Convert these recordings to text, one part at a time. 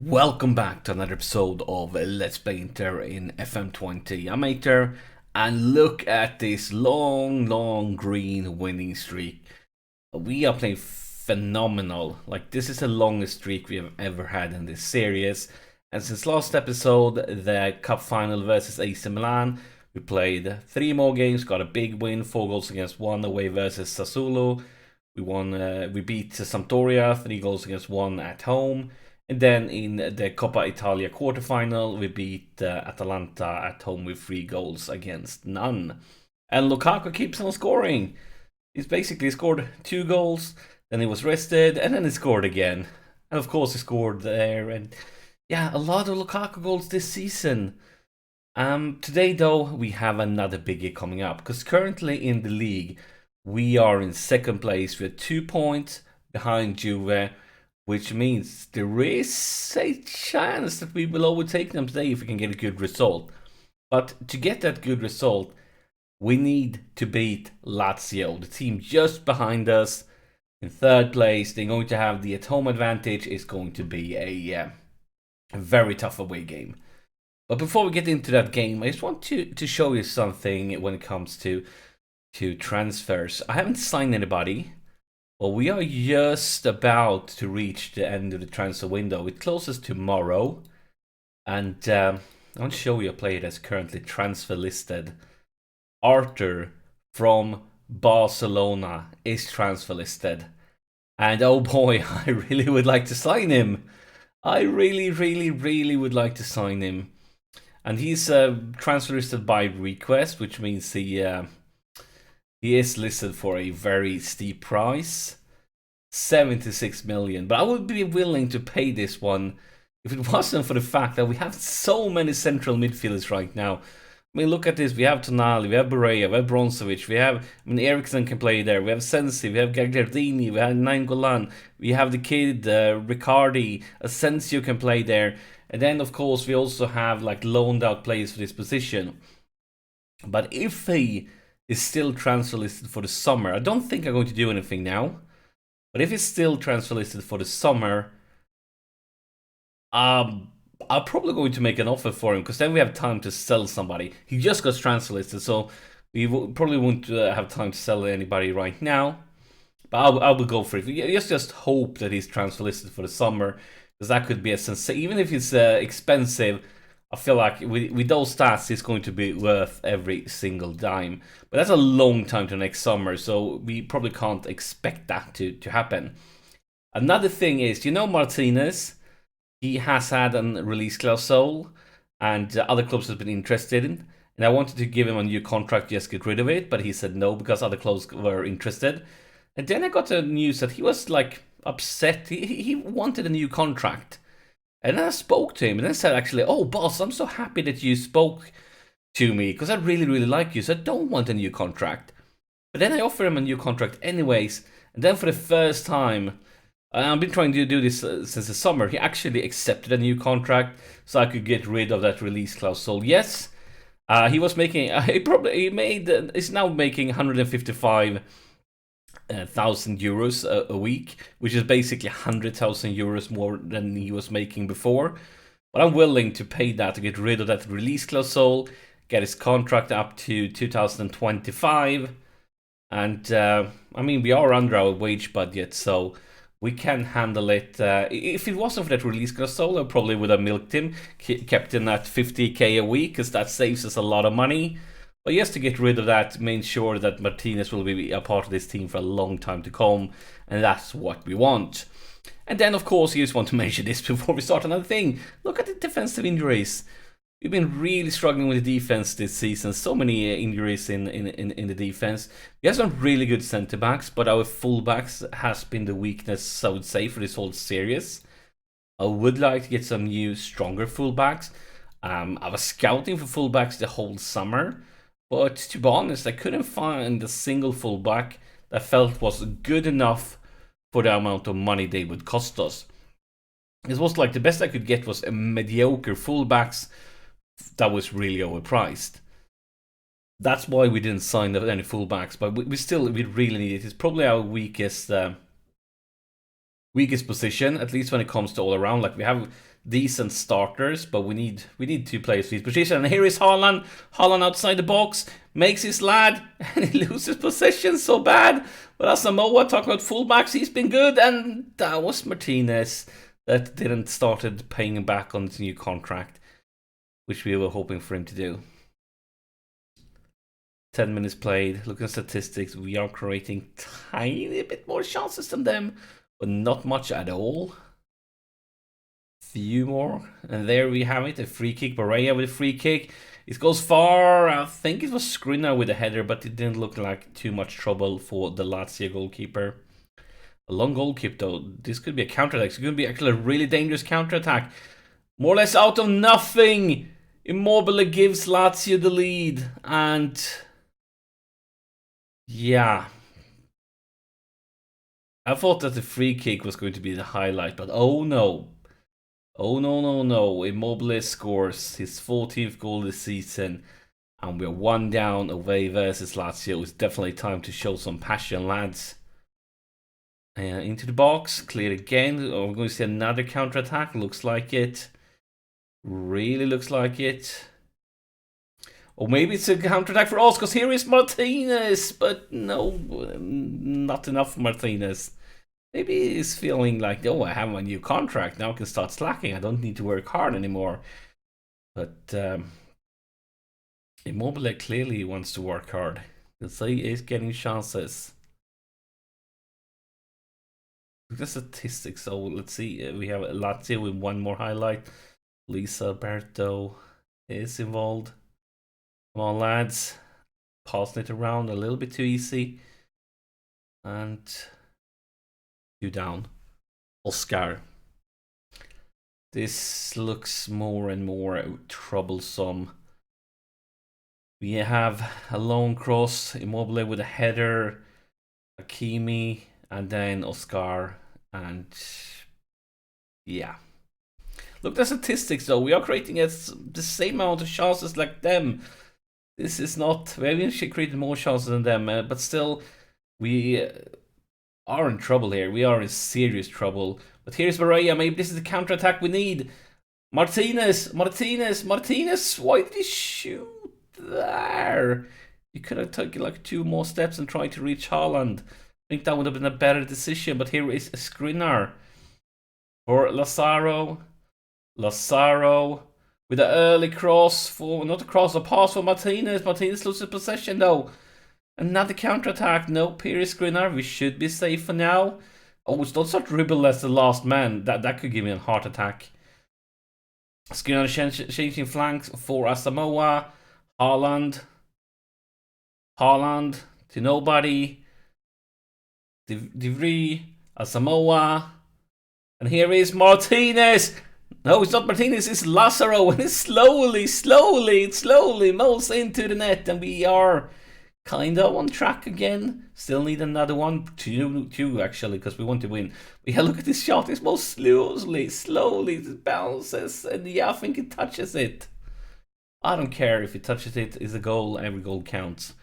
Welcome back to another episode of Let's Play Inter in FM20. I'm Inter, and look at this long green winning streak. We are playing phenomenal. Like, this is the longest streak we have ever had in this series. And since last episode, the cup final versus AC Milan, we played 3 more games, got a big win, 4 goals against 1 away versus Sassuolo. We beat Sampdoria, 3 goals against 1 at home. And then in the Coppa Italia quarterfinal, we beat Atalanta at home with 3 goals against none. And Lukaku keeps on scoring. He's basically scored 2 goals, then he was rested, and then he scored again. And of course he scored there, and yeah, a lot of Lukaku goals this season. Today though, we have another biggie coming up, because currently in the league, we are in second place. We're 2 points behind Juve, which means there is a chance that we will overtake them today if we can get a good result. But to get that good result, we need to beat Lazio, the team just behind us in third place. They're going to have the at-home advantage. It's going to be a very tough away game. But before we get into that game, I just want to show you something when it comes to transfers. I haven't signed anybody. Well, we are just about to reach the end of the transfer window. It closes tomorrow. And I want to show you a player that's currently transfer listed. Arthur from Barcelona is transfer listed. And oh boy, I really would like to sign him. I really would like to sign him. And he's transfer listed by request, which means he is listed for a very steep price, 76 million. But I would be willing to pay this one if it wasn't for the fact that we have so many central midfielders right now. I mean, look at this. We have Tonali, we have Barea, we have Bronzovic, we have, Eriksson can play there, we have Sensi, we have Gagliardini, we have Nainggolan, we have the kid, Riccardi, Asensio can play there. And then, of course, we also have like loaned out players for this position. But if he is still transfer listed for the summer, I don't think I'm going to do anything now. But if he's still transfer listed for the summer, I'm probably going to make an offer for him, because then we have time to sell somebody. He just got transfer listed, so we probably won't have time to sell anybody right now. But I will go for it. Just hope that he's transfer listed for the summer, because that could be a sensation. Even if it's expensive, I feel like with those stats, it's going to be worth every single dime. But that's a long time to next summer, so we probably can't expect that to happen. Another thing is, Martinez, he has had a release clause, and other clubs have been interested in. And I wanted to give him a new contract, just get rid of it, but he said no because other clubs were interested. And then I got the news that he was like upset. He wanted a new contract. And then I spoke to him and then said, actually, oh, boss, I'm so happy that you spoke to me because I really like you. So I don't want a new contract. But then I offered him a new contract anyways. And then for the first time, I've been trying to do this since the summer, he actually accepted a new contract so I could get rid of that release clause. So yes, he was making, he's now making 155 1,000 euros a week, which is basically 100,000 euros more than he was making before. But I'm willing to pay that to get rid of that release clause, get his contract up to 2025. And we are under our wage budget, so we can handle it. If it wasn't for that release clause, I probably would have milked him, kept him at 50k a week, because that saves us a lot of money. But just to get rid of that, make sure that Martinez will be a part of this team for a long time to come, and that's what we want. And then, of course, you just want to mention this before we start another thing. Look at the defensive injuries. We've been really struggling with the defense this season. So many injuries in the defense. We have some really good centre backs, but our fullbacks has been the weakness, I would say, for this whole series. I would like to get some new, stronger fullbacks. I was scouting for fullbacks the whole summer. But to be honest, I couldn't find a single fullback that felt was good enough for the amount of money they would cost us. It was like the best I could get was a mediocre fullbacks that was really overpriced. That's why we didn't sign any fullbacks, but we really need it. It's probably our weakest weakest position, at least when it comes to all around. Like, we have decent starters, but we need 2 players for each position. And here is Haaland. Haaland outside the box, makes his lad, and he loses possession so bad. But Asamoah, talking about fullbacks, he's been good, and that was Martinez that didn't started paying him back on his new contract, which we were hoping for him to do. 10 minutes played. Looking at statistics, we are creating tiny bit more chances than them, but not much at all. Few more, and there we have it. A free kick. Barea with a free kick. It goes far. I think it was Skriniar with a header, but it didn't look like too much trouble for the Lazio goalkeeper. A long goal kick though. This could be a counter-attack. It's going to be actually a really dangerous counter-attack. More or less out of nothing, Immobile gives Lazio the lead, and yeah, I thought that the free kick was going to be the highlight, but oh no. Oh no. Immobile scores his 14th goal this season, and we're 1 down away versus Lazio. It's definitely time to show some passion, lads. Into the box, cleared again. Oh, we're going to see another counter-attack. Looks like it. Really looks like it. Or maybe it's a counter-attack for us, because here is Martinez. But no, not enough for Martinez. Maybe he's feeling like, oh, I have my new contract. Now I can start slacking. I don't need to work hard anymore. But Immobile clearly wants to work hard. Because he is getting chances. The statistics. So let's see. We have Lazio with 1 more highlight. Luis Alberto is involved. Come on, lads. Passing it around a little bit too easy. And 2 down. Oscar. This looks more and more troublesome. We have a long cross. Immobile with a header. Hakimi. And then Oscar. And yeah. Look at the statistics though. We are creating the same amount of chances like them. This is not... We have actually created more chances than them. But still, we are in trouble here. We are in serious trouble. But here's Barea. Maybe this is the counter-attack we need. Martinez. Why did he shoot there? You could have taken like 2 more steps and tried to reach Haaland. I think that would have been a better decision. But here is Skriniar for Lazaro with an early cross for... Not a cross, a pass for Martinez. Martinez loses possession though. Another counter-attack. Nope, here is Skriniar. We should be safe for now. Oh, it's not so dribble as the last man. That could give me a heart attack. Skriniar changing flanks for Asamoah. Haaland to nobody. DeVries, Asamoah. And here is Martinez. No, it's not Martinez, it's Lazaro. And it's slowly molds into the net. And we are kind of on track again. Still need another one. Two actually, because we want to win. But yeah, look at this shot. It's most slowly it bounces. And yeah, I think it touches it. I don't care if it touches it. It's a goal. Every goal counts.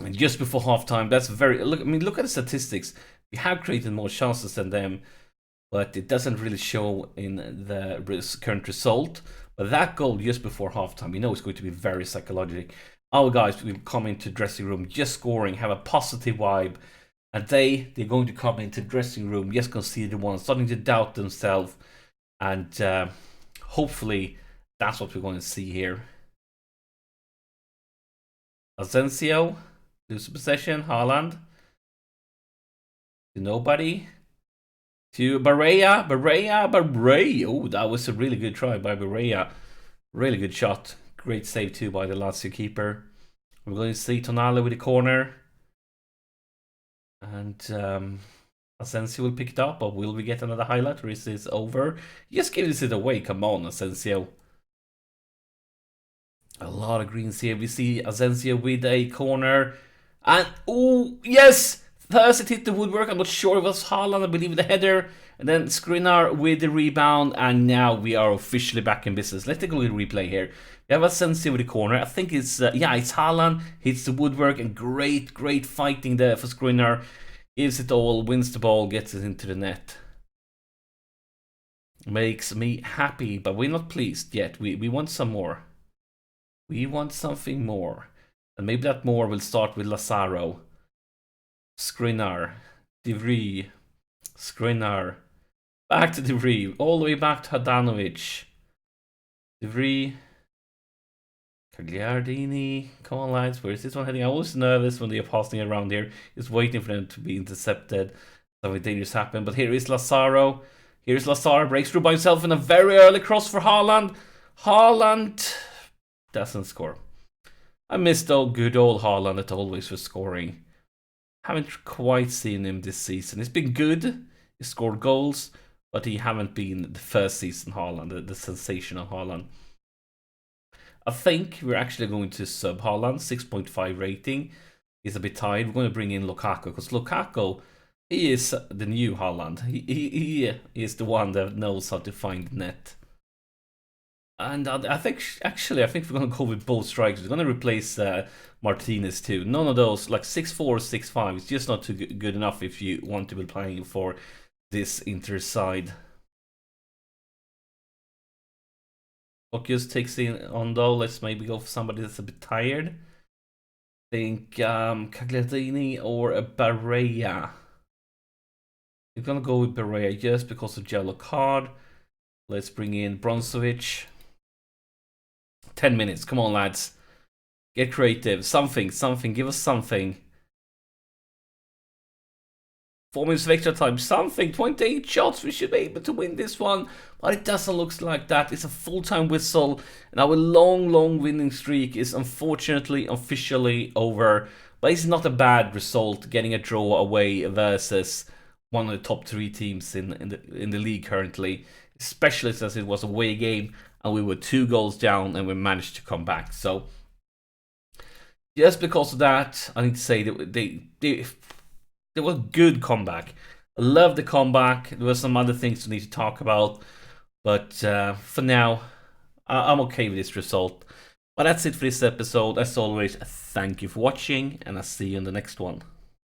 And just before halftime, that's very... Look at the statistics. We have created more chances than them, but it doesn't really show in the current result. But that goal just before halftime, we know it's going to be very psychological. Our guys will come into the dressing room just scoring, have a positive vibe, and they're going to come into the dressing room just concede the one, starting to doubt themselves, and hopefully that's what we're going to see here. Asensio, lose possession. Haaland to nobody. To Barea. Oh, that was a really good try by Barea. Really good shot. Great save too by the Lazio keeper. We're going to see Tonali with the corner. And Asensio will pick it up, but will we get another highlight or is this over? Just give this away. Come on, Asensio. A lot of greens here. We see Asensio with a corner. And, oh, yes! First it hit the woodwork. I'm not sure it was Haaland, I believe, the header. And then Skriniar with the rebound. And now we are officially back in business. Let's take a look at the replay here. We have Asensio with the corner. I think it's, it's Haaland. Hits the woodwork and great fighting there for Skriniar. Gives it all, wins the ball, gets it into the net. Makes me happy, but we're not pleased yet. We want some more. We want something more. And maybe that more will start with Lazaro. Skriniar. De Vries. Skriniar. Back to De Vries. All the way back to Hadanovic. De Vries. Cagliardini. Come on, lads. Where is this one heading? I'm always nervous when they are passing around here. Just waiting for them to be intercepted. Something dangerous happen. But here is Lazaro. Here's Lazaro. Breaks through by himself in a very early cross for Haaland. Haaland doesn't score. I miss though good old Haaland that always was scoring. Haven't quite seen him this season. He's been good. He scored goals. But he haven't been the first season Haaland. The sensational Haaland. I think we're actually going to sub Haaland, 6.5 rating. He's a bit tired. We're going to bring in Lukaku, because Lukaku, he is the new Haaland. He is the one that knows how to find the net. And I think we're going to go with both strikers. We're going to replace Martinez too. None of those, like 6'4", 6'5", it's just not too good enough if you want to be playing for this Inter side. Focus takes in on though. Let's maybe go for somebody that's a bit tired. Think Cagliardini or a Barrea. We're gonna go with Barrea just because of yellow card. Let's bring in Bronzovic. 10 minutes. Come on, lads. Get creative. Something. Give us something. 4 minutes of extra time, something, 28 shots, we should be able to win this one, but it doesn't look like that. It's a full-time whistle, and our long winning streak is unfortunately officially over, but it's not a bad result, getting a draw away versus one of the top 3 teams in the league currently, especially since it was a away game, and we were 2 goals down, and we managed to come back. So, just because of that, I need to say that it was a good comeback. I love the comeback. There were some other things we need to talk about. But for now, I'm okay with this result. But that's it for this episode. As always, thank you for watching. And I'll see you in the next one.